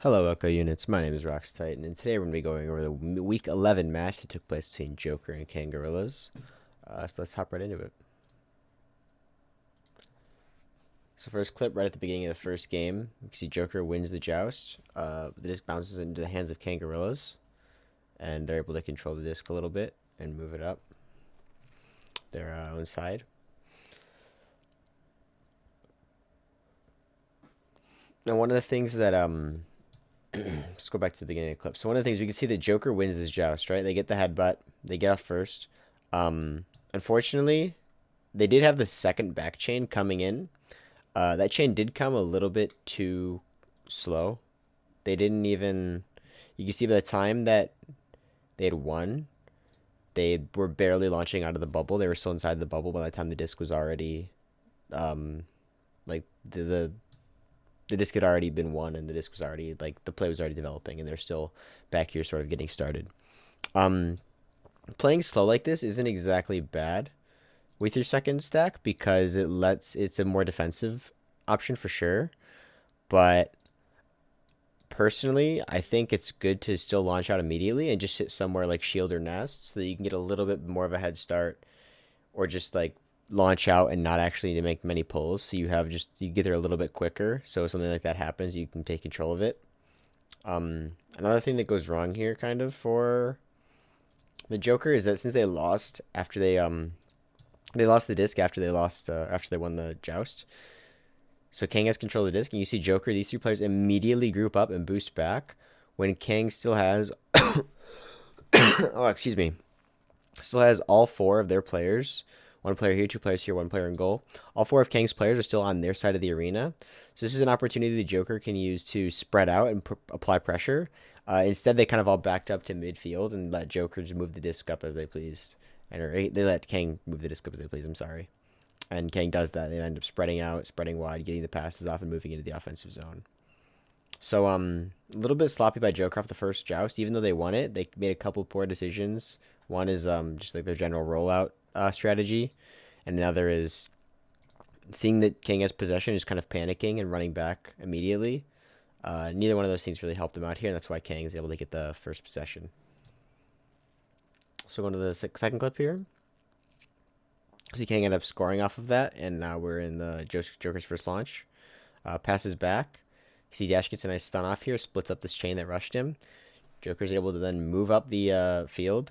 Hello, Echo Units. My name is Rox Titan, and today we're going to be going over the Week 11 match that took place between Jokr and Kangorillaz. So let's hop right into it. So first clip, right at the beginning of the first game, you can see Jokr wins the joust. The disc bounces into the hands of Kangorillaz, and they're able to control the disc a little bit and move it up their own side. Now, one of the things that let's go back to the beginning of the clip. So one of the things we can see that Jokr wins this joust, right? They get the headbutt, they get off first. Unfortunately, they did have the second back chain coming in. That chain did come a little bit too slow. They didn't even. You can see by the time that they had won, they were barely launching out of the bubble. They were still inside the bubble by the time the disc was already, like the disc had already been won, and the disc was already like the play was already developing, and they're still back here, sort of getting started. Um, Playing slow like this isn't exactly bad with your second stack because it's a more defensive option for sure. But personally, I think it's good to still launch out immediately and just sit somewhere like shield or nest so that you can get a little bit more of a head start, or just like launch out and not actually to make many pulls. So you get there a little bit quicker. So if something like that happens, you can take control of it. Another thing that goes wrong here, kind of for the Jokr, is that since they lost the disc after they won the joust. So Kang has control of the disc, and you see Jokr. These two players immediately group up and boost back when Kang still has oh, excuse me, still has all four of their players. One player here, two players here, one player in goal. All four of Kang's players are still on their side of the arena. So this is an opportunity the Jokr can use to spread out and apply pressure. Instead, they kind of all backed up to midfield and let Jokr just move the disc up as they pleased. They let Kang move the disc up as they please. I'm sorry. And Kang does that. They end up spreading out, spreading wide, getting the passes off, and moving into the offensive zone. So a little bit sloppy by Jokr off the first joust. Even though they won it, they made a couple poor decisions. One is just like their general rollout strategy, and another is seeing that Kang has possession, just kind of panicking and running back immediately. Neither one of those things really helped them out here, and that's why Kang is able to get the first possession. So going to the second clip here. See Kang end up scoring off of that, and now we're in the Jokr's first launch. Passes back. See Dash gets a nice stun off here, splits up this chain that rushed him. Jokr's able to then move up the field.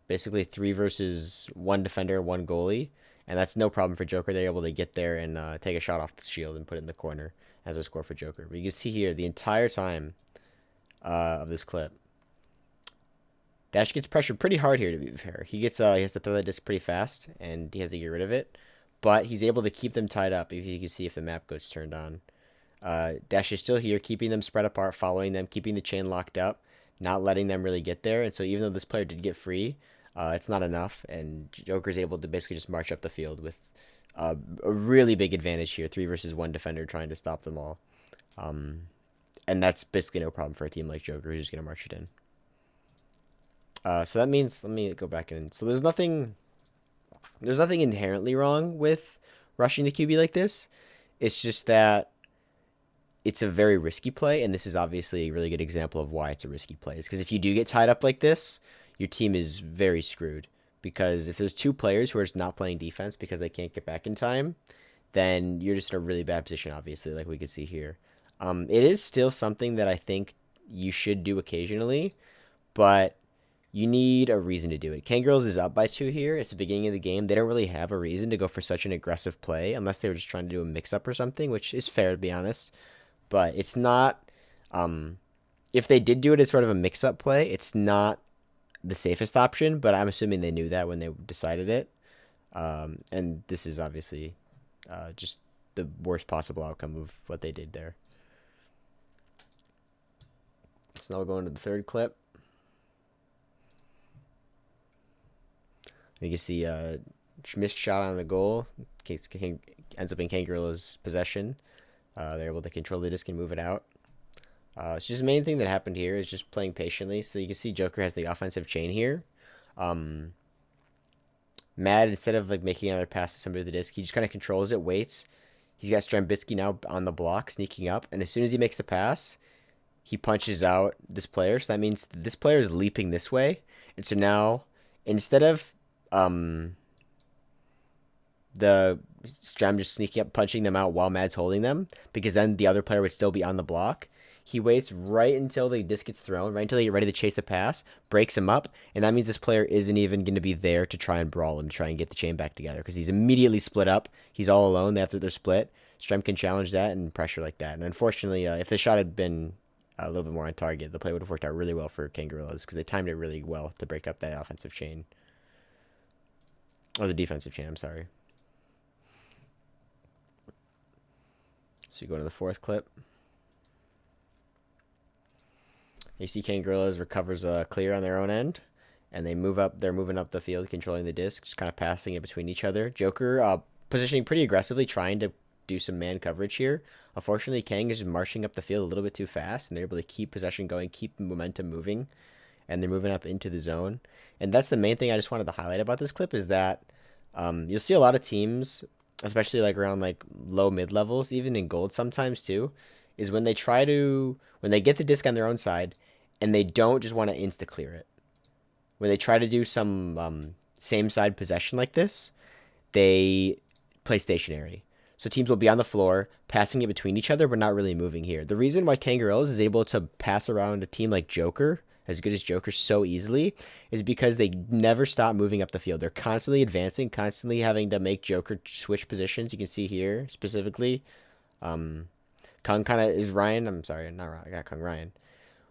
Basically 3 versus 1 defender, 1 goalie. And that's no problem for Jokr. They're able to get there and take a shot off the shield and put it in the corner as a score for Jokr. But you can see here the entire time of this clip, Dash gets pressured pretty hard here, to be fair. He has to throw that disc pretty fast, and he has to get rid of it. But he's able to keep them tied up, if you can see if the map goes turned on. Dash is still here, keeping them spread apart, following them, keeping the chain locked up, not letting them really get there. And so even though this player did get free, it's not enough, and Jokr's able to basically just march up the field with a really big advantage here, 3 versus 1 defender trying to stop them all. And that's basically no problem for a team like Jokr, who's just going to march it in. So that means, let me go back in. So there's nothing inherently wrong with rushing the QB like this. It's just that it's a very risky play, and this is obviously a really good example of why it's a risky play. Because if you do get tied up like this, your team is very screwed. Because if there's 2 players who are just not playing defense because they can't get back in time, then you're just in a really bad position, obviously, like we could see here. It is still something that I think you should do occasionally, but you need a reason to do it. Kangorillaz is up by 2 here. It's the beginning of the game. They don't really have a reason to go for such an aggressive play unless they were just trying to do a mix-up or something, which is fair to be honest. But it's not... if they did do it as sort of a mix-up play, it's not the safest option, but I'm assuming they knew that when they decided it. And this is obviously just the worst possible outcome of what they did there. So now we'll go into the third clip. You can see missed shot on the goal. Ends up in Kangorillaz's possession. They're able to control the disc and move it out. It's just the main thing that happened here is just playing patiently. So you can see Jokr has the offensive chain here. Mad, instead of like making another pass to somebody with the disc, he just kind of controls it, waits. He's got Strambitsky now on the block, sneaking up. And as soon as he makes the pass, he punches out this player. So that means this player is leaping this way. And so now, instead of the Strem just sneaking up, punching them out while Mad's holding them, because then the other player would still be on the block. He waits right until the disc gets thrown, right until they get ready to chase the pass, breaks him up, and that means this player isn't even going to be there to try and brawl him, to try and get the chain back together, because he's immediately split up. He's all alone after they're split. Strem can challenge that and pressure like that. And unfortunately, if the shot had been a little bit more on target, the play would have worked out really well for Kangorillaz, because they timed it really well to break up that offensive chain. Or the defensive chain, I'm sorry. So you go to the fourth clip. You see Kangorillaz recovers a clear on their own end, and they move up. They're moving up the field, controlling the disc, just kind of passing it between each other. Jokr positioning pretty aggressively, trying to do some man coverage here. Unfortunately, Kang is just marching up the field a little bit too fast, and they're able to keep possession going, keep momentum moving, and they're moving up into the zone. And that's the main thing I just wanted to highlight about this clip is that you'll see a lot of teams, especially like around like low mid levels, even in gold sometimes too, is when they get the disc on their own side and they don't just want to insta clear it. When they try to do some same side possession like this, they play stationary. So teams will be on the floor, passing it between each other, but not really moving here. The reason why Kangorillaz is able to pass around a team like Jokr, as good as Jokr, so easily, is because they never stop moving up the field. They're constantly advancing, constantly having to make Jokr switch positions. You can see here, specifically, Kung kind of is Ryan. I'm sorry, not Ryan. I got Kung Ryan.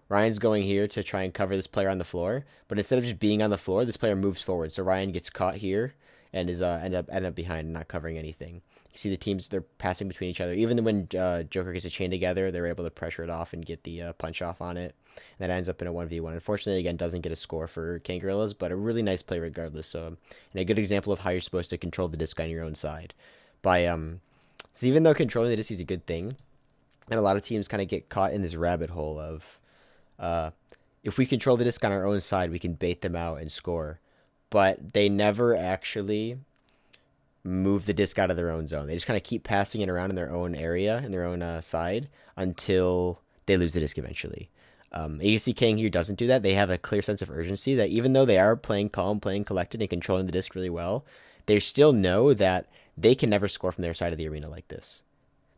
Ryan's going here to try and cover this player on the floor, but instead of just being on the floor, this player moves forward. So Ryan gets caught here and is end up behind, not covering anything. You see the teams, they're passing between each other. Even when Jokr gets a chain together, they're able to pressure it off and get the punch off on it. And that ends up in a 1v1. Unfortunately, again, doesn't get a score for Kangorillaz, but a really nice play regardless. So, and a good example of how you're supposed to control the disc on your own side. So even though controlling the disc is a good thing, and a lot of teams kind of get caught in this rabbit hole of, if we control the disc on our own side, we can bait them out and score. But they never actually move the disc out of their own zone. They just kind of keep passing it around in their own area, in their own side, until they lose the disc eventually. AUC Kang here doesn't do that. They have a clear sense of urgency that even though they are playing calm, playing collected, and controlling the disc really well, they still know that they can never score from their side of the arena like this.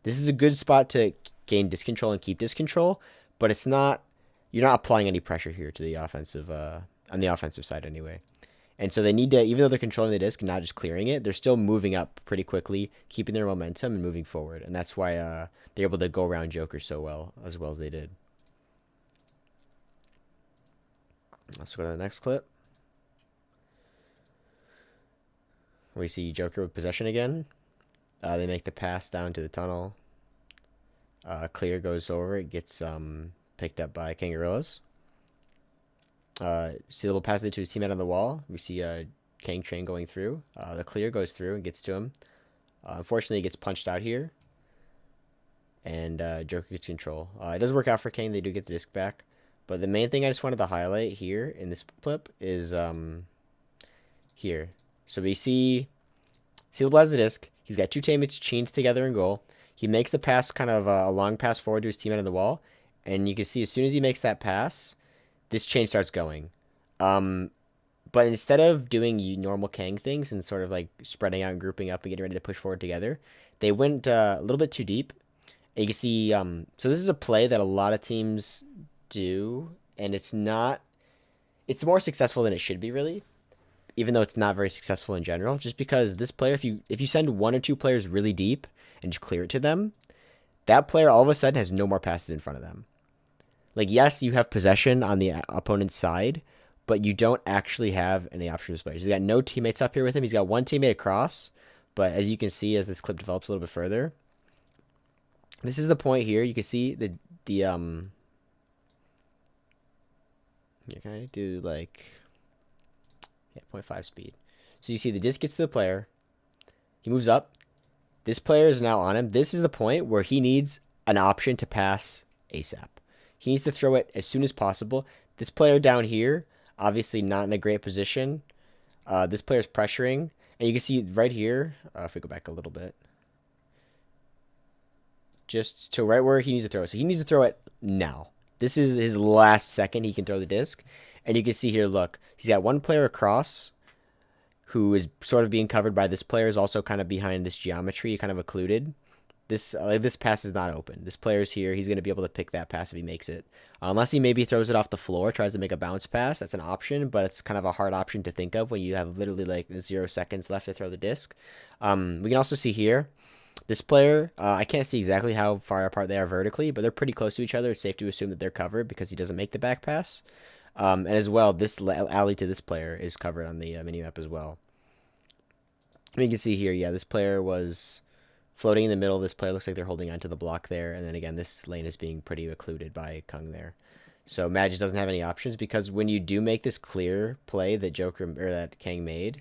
This is a good spot to gain disc control and keep disc control, but it's not. You're not applying any pressure here to the offensive, on the offensive side anyway. And so they need to, even though they're controlling the disc and not just clearing it, they're still moving up pretty quickly, keeping their momentum and moving forward. And that's why they're able to go around Jokr so well as they did. Let's go to the next clip. We see Jokr with possession again. They make the pass down to the tunnel. Clear goes over. It gets picked up by Kangorillaz. See the little pass to his teammate on the wall. We see Kang Train going through. The clear goes through and gets to him. Unfortunately, he gets punched out here. And Jokr gets control. It doesn't work out for Kang. They do get the disc back. But the main thing I just wanted to highlight here in this clip is here. So we see Sealable has the disc. He's got two teammates chained together in goal. He makes the pass, kind of a long pass forward to his teammate on the wall. And you can see as soon as he makes that pass, this chain starts going. But instead of doing normal Kang things and sort of like spreading out and grouping up and getting ready to push forward together, they went a little bit too deep. And you can see, so this is a play that a lot of teams do, and it's more successful than it should be, really, even though it's not very successful in general, just because this player, if you send one or two players really deep and just clear it to them, that player all of a sudden has no more passes in front of them. Like, yes, you have possession on the opponent's side, but you don't actually have any options players. He's got no teammates up here with him. He's got one teammate across, but as you can see, as this clip develops a little bit further, this is the point here. You can see yeah, can I do like 0.5 speed? So you see the disc gets to the player. He moves up. This player is now on him. This is the point where he needs an option to pass ASAP. He needs to throw it as soon as possible. This player down here, obviously not in a great position. This player's pressuring. And you can see right here, if we go back a little bit, just to right where he needs to throw it. So he needs to throw it now. This is his last second he can throw the disc. And you can see here, look, he's got one player across who is sort of being covered by this player, is also kind of behind this geometry, kind of occluded. This pass is not open. This player's here. He's going to be able to pick that pass if he makes it. Unless he maybe throws it off the floor, tries to make a bounce pass. That's an option, but it's kind of a hard option to think of when you have literally like 0 seconds left to throw the disc. We can also see here, this player, I can't see exactly how far apart they are vertically, but they're pretty close to each other. It's safe to assume that they're covered because he doesn't make the back pass. And as well, this alley to this player is covered on the mini-map as well. And you can see here, yeah, this player was floating in the middle. This player looks like they're holding onto the block there. And then again, this lane is being pretty occluded by Kung there. So Magic doesn't have any options because when you do make this clear play that Jokr or that Kang made,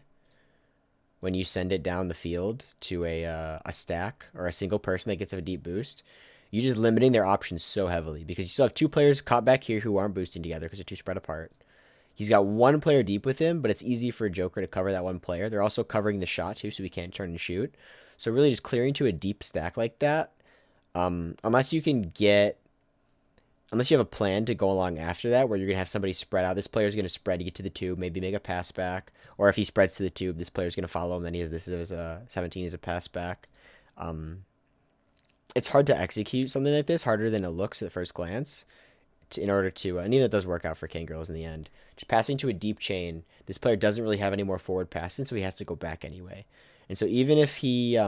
when you send it down the field to a stack or a single person that gets a deep boost, you're just limiting their options so heavily because you still have 2 players caught back here who aren't boosting together because they're too spread apart. He's got 1 player deep with him, but it's easy for Jokr to cover that 1 player. They're also covering the shot too, so he can't turn and shoot. So really just clearing to a deep stack like that, unless you have a plan to go along after that where you're going to have somebody spread out. This player's going to spread to get to the tube, maybe make a pass back. Or if he spreads to the tube, this player's going to follow him. Then he has this as a 17 as a pass back. It's hard to execute something like this, harder than it looks at first glance. In order to, and even it does work out for Kangorillaz in the end. Just passing to a deep chain, this player doesn't really have any more forward passing, so he has to go back anyway. And so even if he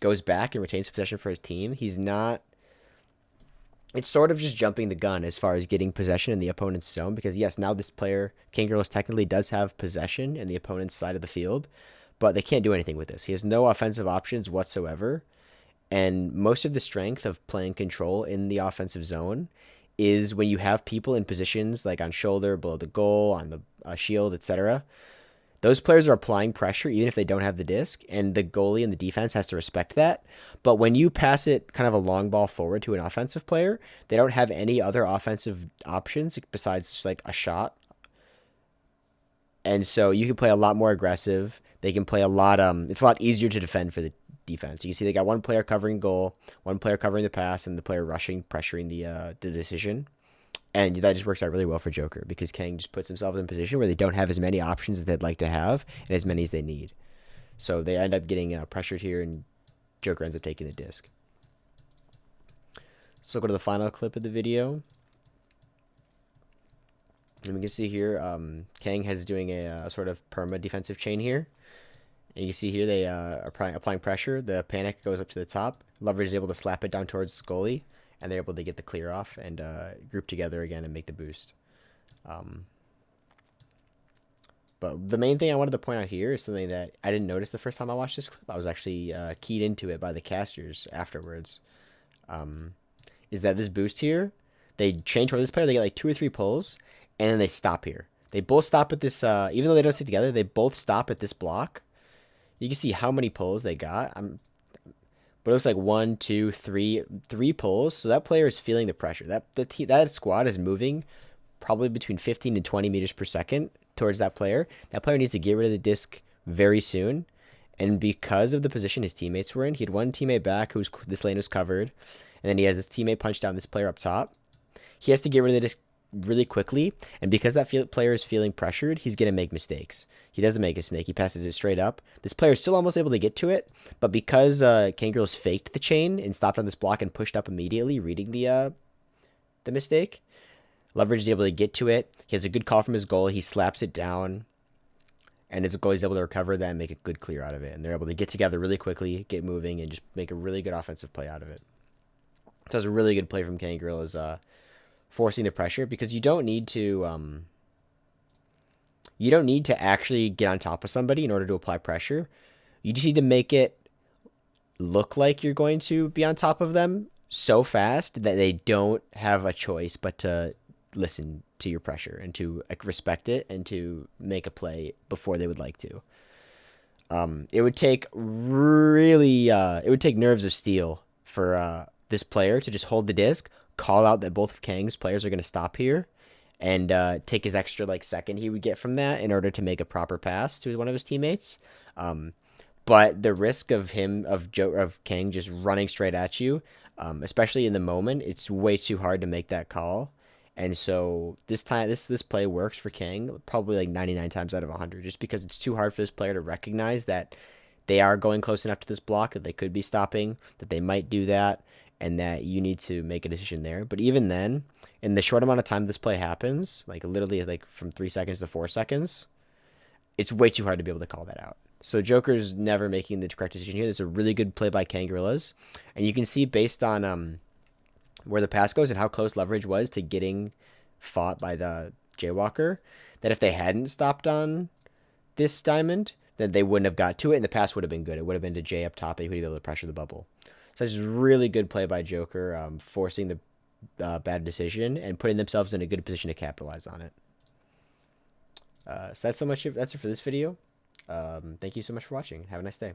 goes back and retains possession for his team, he's not. It's sort of just jumping the gun as far as getting possession in the opponent's zone because yes, now this player Kangorillaz technically does have possession in the opponent's side of the field, but they can't do anything with this. He has no offensive options whatsoever, and most of the strength of playing control in the offensive zone is when you have people in positions like on shoulder, below the goal, on the shield, etc. Those players are applying pressure even if they don't have the disc, and the goalie and the defense has to respect that. But when you pass it kind of a long ball forward to an offensive player, they don't have any other offensive options besides just like a shot. And so you can play a lot more aggressive. They can play a lot, it's a lot easier to defend for the defense. You can see they got 1 player covering goal, 1 player covering the pass, and the player rushing, pressuring the decision. And that just works out really well for Jokr because Kang just puts himself in a position where they don't have as many options as they'd like to have and as many as they need. So they end up getting pressured here, and Jokr ends up taking the disc. So go to the final clip of the video. And we can see here Kang has doing a sort of perma defensive chain here. And you can see here they are applying pressure. The panic goes up to the top. Leverage is able to slap it down towards the goalie, and they're able to get the clear off and group together again and make the boost. But the main thing I wanted to point out here is something that I didn't notice the first time I watched this clip. I was actually keyed into it by the casters afterwards. Is that this boost here, they chain toward this player, they get like 2 or 3 pulls, and then they stop here. They both stop at this, even though they don't stick together, they both stop at this block. You can see how many pulls they got. But it looks like 1, 2, 3 pulls. So that player is feeling the pressure. That squad is moving probably between 15 and 20 meters per second towards that player. That player needs to get rid of the disc very soon. And because of the position his teammates were in, he had 1 teammate back who's this lane was covered, and then he has this teammate punch down this player up top. He has to get rid of the disc really quickly, and because that player is feeling pressured, he's going to make mistakes. He doesn't make a mistake. He passes it straight up. This player is still almost able to get to it, but because Kangorillaz faked the chain and stopped on this block and pushed up immediately, reading the mistake, Leverage is able to get to it. He has a good call from his goal. He slaps it down, and his goalie is able to recover that and make a good clear out of it. And they're able to get together really quickly, get moving, and just make a really good offensive play out of it. So it's a really good play from Kangorillaz, forcing the pressure, because you don't need to actually get on top of somebody in order to apply pressure. You just need to make it look like you're going to be on top of them so fast that they don't have a choice but to listen to your pressure and to respect it and to make a play before they would like to. It would take nerves of steel for this player to just hold the disc, call out that both of Kang's players are going to stop here, and take his extra second he would get from that in order to make a proper pass to one of his teammates. But the risk of Kang just running straight at you, especially in the moment, it's way too hard to make that call. And so this time, this play works for Kang probably like 99 times out of 100, just because it's too hard for this player to recognize that they are going close enough to this block that they could be stopping, that they might do that, and that you need to make a decision there. But even then, in the short amount of time this play happens, like literally like from 3 seconds to 4 seconds, it's way too hard to be able to call that out. So Joker's never making the correct decision here. There's a really good play by Kangorillaz, and you can see based on where the pass goes and how close leverage was to getting fought by the Jaywalker, that if they hadn't stopped on this diamond, then they wouldn't have got to it, and the pass would have been good. It would have been to Jay up top, and he would be able to pressure the bubble. So this is really good play by Jokr, forcing the bad decision and putting themselves in a good position to capitalize on it. So that's so much. That's it for this video. Thank you so much for watching. Have a nice day.